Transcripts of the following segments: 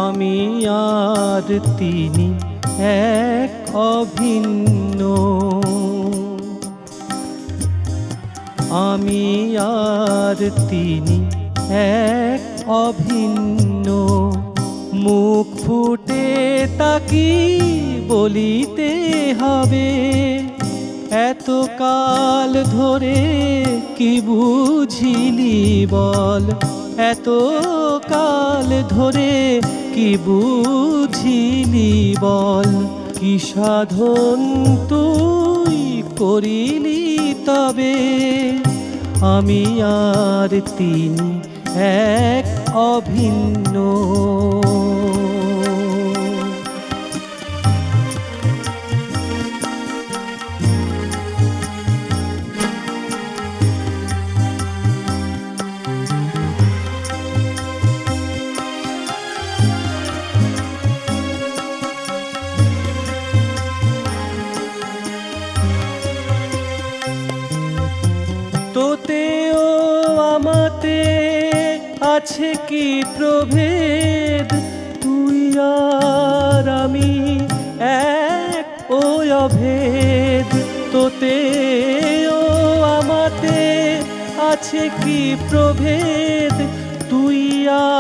আমি আর তিনি এক অভিন্ন, আমি আর তিনি এক অভিন্ন। মুখ ফুটে তাকি বলিতে হবে, এত কাল ধরে কি বুঝিলি বল, এত কাল ধরে কি বুঝিলি বল। কি সাধন তুই করিলি তবে, আমি আর তিনি এক অভিন্ন। তোতেও আমাতে আছে কি প্রভেদ, তুই আর আমি এক ওই অভেদ। তোতেও আমাতে আছে কি প্রভেদ, তুই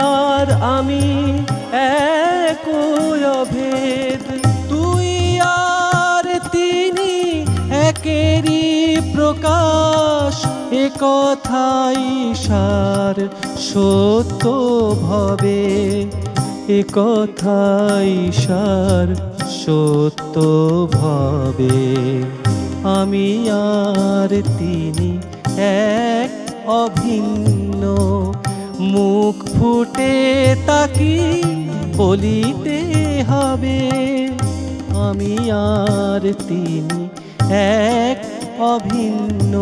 আর আমি এক ওই অভেদ। তুই আর তিনি একেরই প্রকাশ, এ কথাই সার সত্য ভবে, এ কথাই সার সত্য ভবে। আমি আর তিনি এক অভিন্ন, মুখ ফুটে তাকি বলিতে হবে, আমি আর তিনি এক অভিন্ন।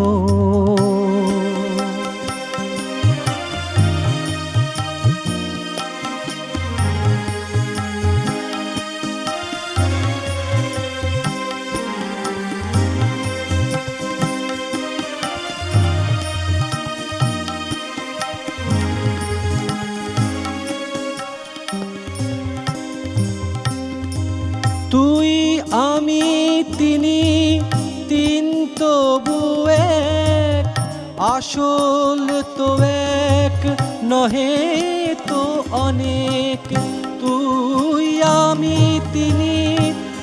তুই আমি তিনি তিন তবু এক, আসল তো এক নহে তো অনেক। তুই আমি তিনি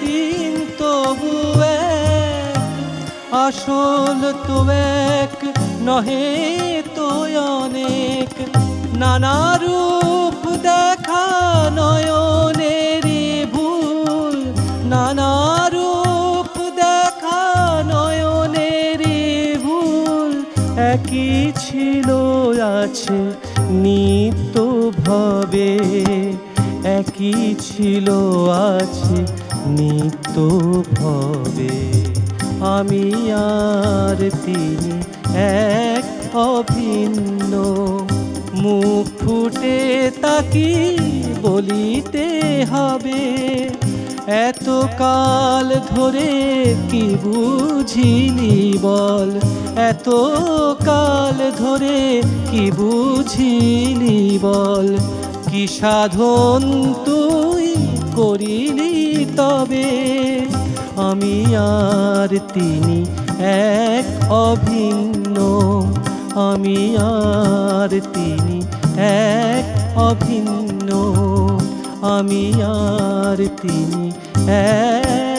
তিন তবু এক, আসল তো এক নহে তো অনেক। নানা রূপ দেখা নয়নেরই ভুল, নানা রূপ দেখা নয়নেরই ভুল। একই ছিল আছে নিত্য ভবে, একই ছিল আছে নিত্য ভবে। আমি আর তিনি এক অভিন্ন, মুখ ফুটে তাকি বলিতে হবে, এত কাল ধরে কি বুঝিলি বল, এত কাল ধরে কি বুঝিলি বল। কি সাধন তুই করিলি তবে, আমি আর তিনি এক অভিন্ন, আমি আর তিনি এক অভিন্ন, আমি আর তিনি এক